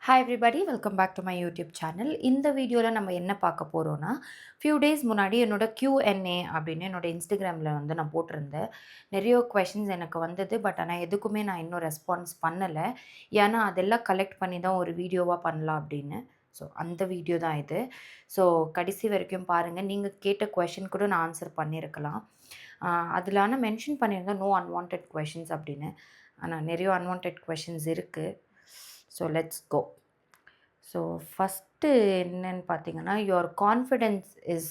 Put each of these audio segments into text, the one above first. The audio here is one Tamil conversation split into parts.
Hi everybody welcome back to my YouTube channel. இந்த வீடியோவில் நம்ம என்ன பார்க்க போகிறோன்னா, ஃபியூ டேஸ் முன்னாடி என்னோட Q&A அப்படின்னு என்னோட இன்ஸ்டாகிராமில் வந்து நான் போட்டிருந்தேன். நிறைய கொஷின்ஸ் எனக்கு வந்தது. பட் ஆனால் எதுக்குமே நான் இன்னும் ரெஸ்பான்ஸ் பண்ணலை. ஏன்னா அதெல்லாம் கலெக்ட் பண்ணி தான் ஒரு வீடியோவாக பண்ணலாம் அப்படின்னு. ஸோ அந்த வீடியோ தான் இது. ஸோ கடைசி வரைக்கும் பாருங்கள். நீங்கள் கேட்ட கொஷின் கூட நான் ஆன்சர் பண்ணியிருக்கலாம். அதில் ஆனால் மென்ஷன் பண்ணியிருந்தேன் நோ அன்வான்டட் கொஷின்ஸ் அப்படின்னு. ஆனால் நிறைய அன்வான்டட் கொஷின்ஸ் இருக்குது. So let's go. So first என்னன்னு பார்த்தீங்கன்னா, யுவர் கான்ஃபிடென்ஸ் இஸ்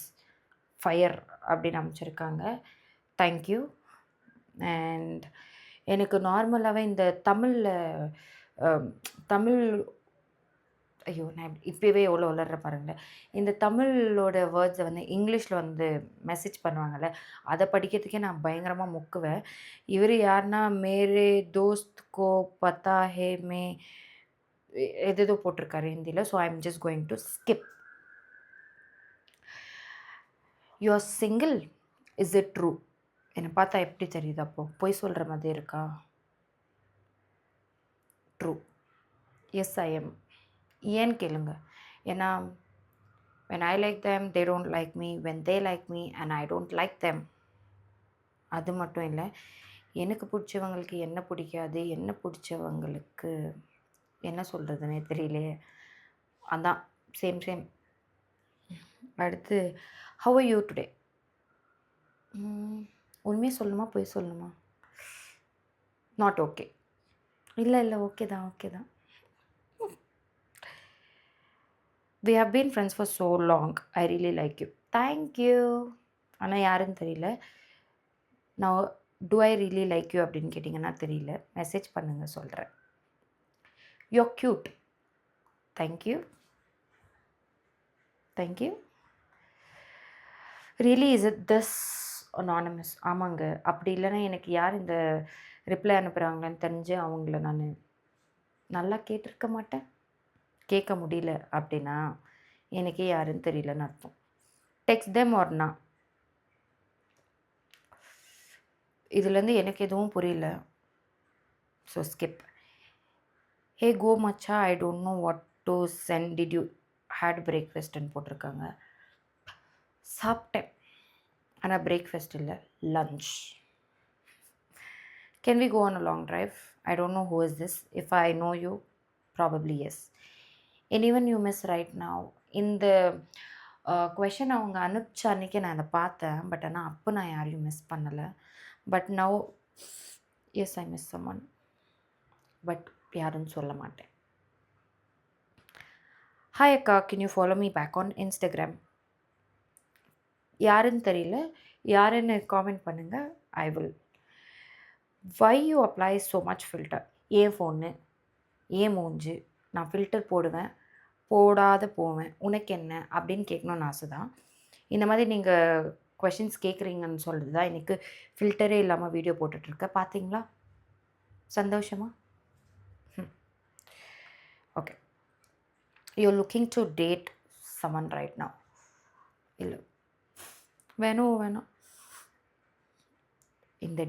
ஃபயர் அப்படின்னு அமைச்சிருக்காங்க. Thank you. அண்ட் எனக்கு நார்மலாகவே இந்த தமிழில் தமிழ் ஐயோ! நான் இப்போவே எவ்வளோ உளர்றேன் பாருங்களேன். இந்த தமிழோட வேர்ட்ஸை வந்து இங்கிலீஷில் வந்து மெசேஜ் பண்ணுவாங்கல்ல, அதை படிக்கிறதுக்கே நான் பயங்கரமாக முக்குவேன். இவர் யாருன்னா, மேரே தோஸ்த் கோ பத்தா ஹே மே ஏதேதோ போட்டிருக்காரு ஹிந்தியில். So I am just going to skip. You are single, is it true? என்னை பார்த்தா எப்படி தெரியுது? அப்போது பொய் சொல்கிற மாதிரி இருக்கா? ட்ரூ. Yes I am. ஏன்னு கேளுங்க. ஏன்னா when I like them they don't like me, when they like me and I don't like them. அது மட்டும் இல்லை, எனக்கு பிடிச்சவங்களுக்கு என்ன பிடிக்காது, என்ன பிடிச்சவங்களுக்கு என்ன சொல்கிறதுனே தெரியலையே. அதான் சேம் சேம். அடுத்து ஹவ் ஆர் யூ டுடே? உண்மையை சொல்லணுமா பொய் சொல்லணுமா? Not okay. இல்லை இல்லை, ஓகே தான் ஓகே தான். We have been friends for so long, I really like you. Thank you. ஆனால் யாருன்னு தெரியல. நான் to I really like you அப்படின்னு கேட்டிங்கன்னா தெரியல. மெசேஜ் பண்ணுங்கள், சொல்கிறேன். You are cute. Thank you. Thank you. Really is it this anonymous? ஆமாங்க. அப்படி இல்லைன்னா எனக்கு யார் இந்த ரிப்ளை அனுப்புகிறாங்கன்னு தெரிஞ்சு அவங்கள நான் நல்லா கேட்டிருக்க மாட்டேன். கேட்க முடியல அப்படின்னா எனக்கே யாருன்னு தெரியலன்னு அர்த்தம். டெக்ஸ்ட் தெம் ஆர் நா. இதுலேருந்து எனக்கு எதுவும் புரியல. So skip. ஹே கோ மச்சா, I don't know what to send, did you had பிரேக்ஃபாஸ்ட்னு போட்டிருக்காங்க. சாப்பிட்டேன், ஆனால் பிரேக்ஃபாஸ்ட் இல்லை, lunch. Can we go on a long drive? I don't know who is this. If I know you probably yes. Anyone you miss right now. இந்த கொஷின் அவங்க அனுப்பிச்ச அன்றைக்கி நான் அதை பார்த்தேன். பட் ஆனால் அப்போ நான் யாரையும் மிஸ் பண்ணலை. But now yes I miss someone. பட் யாருன்னு சொல்ல மாட்டேன். ஹாய் அக்கா, can you follow me back on Instagram? யாருன்னு தெரியல. யாருன்னு காமெண்ட் பண்ணுங்கள். I will. Why you apply so much filter? ஏன் ஃபோனு, ஏன் மூஞ்சு? நான் ஃபில்டர் போடுவேன், போடாத போவேன், உனக்கு என்ன அப்படின்னு கேட்கணுன்னு ஆசை தான். இந்த மாதிரி நீங்கள் கொஷின்ஸ் கேட்குறீங்கன்னு சொல்கிறது தான் எனக்கு ஃபில்டரே இல்லாமல் வீடியோ போட்டுட்ருக்கேன். பார்த்தீங்களா? சந்தோஷமா? Okay. You are looking to date someone right now? இல்லை, வேணும். இந்த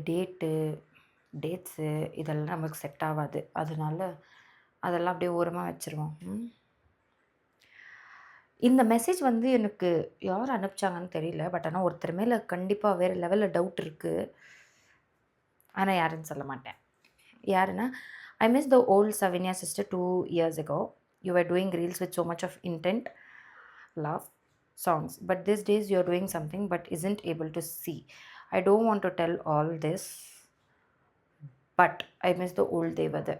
டேட்ஸு இதெல்லாம் நமக்கு செட் ஆகாது. அதனால அதெல்லாம் அப்படியே ஓரமாக வச்சுருவோம். இந்த மெசேஜ் வந்து எனக்கு யார் அனுப்பிச்சாங்கன்னு தெரியல. பட் ஆனால் ஒருத்தர் மேலே கண்டிப்பாக வேறு லெவலில் டவுட் இருக்குது. ஆனால் யாருன்னு சொல்ல மாட்டேன். யாருன்னா, ஐ மிஸ் த ஓல்ட் சவினியா sister 2 years ago. You were doing reels with so much of intent, love, songs. But these days you are doing something but isn't able to see. I don't want to tell all this, but I miss the old Devada.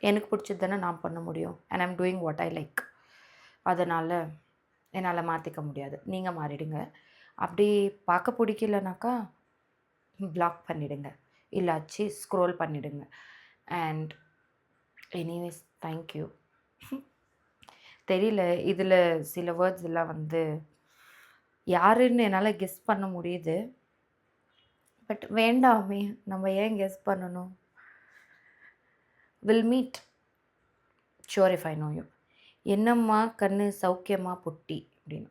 எனக்கு பிடிச்சது தானே நான் பண்ண முடியும். And I'm doing what I like. அதனால் என்னால் மாற்றிக்க முடியாது. நீங்கள் மாறிடுங்க. அப்படி பார்க்க பிடிக்கலனாக்கா பிளாக் பண்ணிவிடுங்க, இல்லாச்சி ஸ்க்ரோல் பண்ணிவிடுங்க. And anyways thank you. தெரியல, இதில் சில வேர்ட்ஸ் எல்லாம் வந்து யாருன்னு என்னால் கெஸ் பண்ண முடியுது. பட் வேண்டாமே, நம்ம ஏன் கெஸ் பண்ணணும்? Will meet sure if I know you. என்னம்மா கண்ணு சௌக்கியமா பொட்டி அப்படின்னு.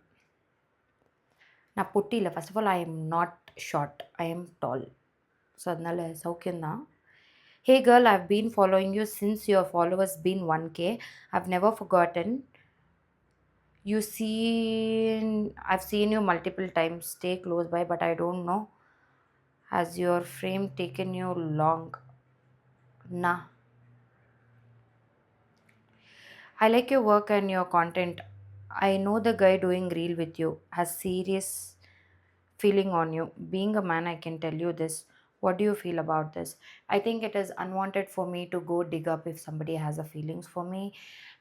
நான் பொட்டி இல்லை. First of all I am not short, I am tall. So அதனால் சௌக்கியம்தான். Hey girl, I've been following you since your followers been 1k. I've never forgotten. I've seen you multiple times. Stay close by, but I don't know. Has your frame taken you long? Nah. I like your work and your content. I know the guy doing reel with you has serious feeling on you. Being a man, I can tell you this. What do you feel about this? I think it is unwanted for me to go dig up if somebody has a feelings for me,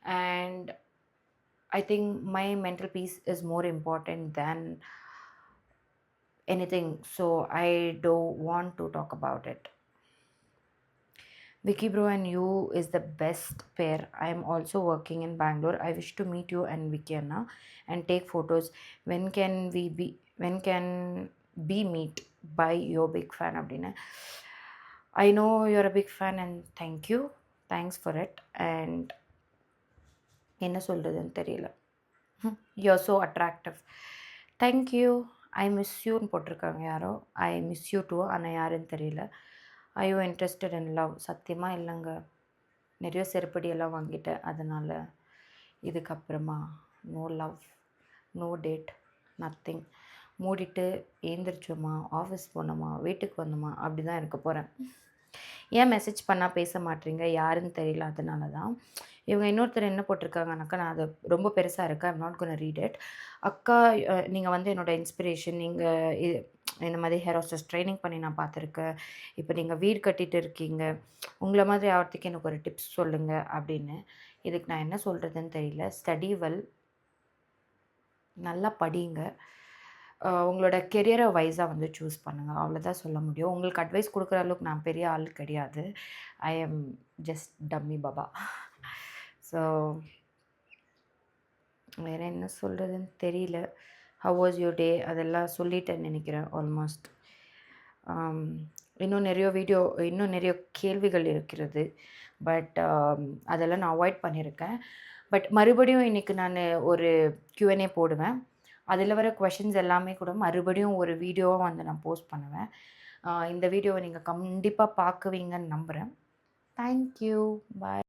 and I think my mental peace is more important than anything. So I don't want to talk about it. Vicky bro and you is the best pair. I am also working in Bangalore. I wish to meet you and Vicky Anna and take photos. When can we meet? By your big fan அப்படினு. I know you're a big fan and thank you. Thanks for it. And என்ன சொல்றதுன்னு தெரியல. You're so attractive. Thank you. I miss youன்னு போட்டிருக்காங்க யாரோ. I miss you too. ஆனால் யாருன்னு தெரியல. Are you interested in love? சத்தியமாக இல்லைங்க. நிறைய செருப்படியெல்லாம் வாங்கிட்டேன். அதனால் இதுக்கப்புறமா no love, no date, nothing. மூடிட்டு ஏந்திரிச்சோமா, ஆஃபீஸ் போனோமா, வீட்டுக்கு வந்தோமா அப்படி தான் இருக்க போகிறேன். ஏன் மெசேஜ் பண்ணால் பேச மாட்டீங்க யாருன்னு தெரியல. அதனால தான். இவங்க இன்னொருத்தர் என்ன போட்டிருக்காங்கனாக்கா, நான் அது ரொம்ப பெருசாக இருக்கு. I'm not cone read it. அக்கா, நீங்கள் வந்து என்னோடய இன்ஸ்பிரேஷன். நீங்கள் இந்த மாதிரி ஹேர் ஹோஸ்டஸ் ட்ரைனிங் பண்ணி நான் பார்த்துருக்கேன். இப்போ நீங்கள் வீடு கட்டிகிட்டு இருக்கீங்க. உங்களை மாதிரி ஆகிறதுக்கு எனக்கு ஒரு டிப்ஸ் சொல்லுங்கள் அப்படின்னு. இதுக்கு நான் என்ன சொல்கிறதுன்னு தெரியல. ஸ்டடி வெல், நல்லா படிங்க. உங்களோட கெரியரை வைஸாக வந்து சூஸ் பண்ணுங்கள். அவ்வளோதான் சொல்ல முடியும். உங்களுக்கு அட்வைஸ் கொடுக்குற அளவுக்கு நான் பெரிய ஆள் கிடையாது. ஐ am just dummy Baba. So வேறு என்ன சொல்கிறதுன்னு தெரியல. ஹவ் வாஸ் யுவர் டே அதெல்லாம் சொல்லிட்டேன்னு நினைக்கிறேன் ஆல்மோஸ்ட். இன்னும் நிறைய கேள்விகள் இருக்கிறது. பட் அதெல்லாம் நான் அவாய்ட் பண்ணியிருக்கேன். பட் மறுபடியும் இன்றைக்கி நான் ஒரு Q&A போடுவேன். அதில் வர கொஷின்ஸ் எல்லாமே கூட மறுபடியும் ஒரு வீடியோவாக வந்து நான் போஸ்ட் பண்ணுவேன். இந்த வீடியோவை நீங்கள் கண்டிப்பாக பார்க்குவீங்கன்னு நம்புகிறேன். தேங்க்யூ. பாய்.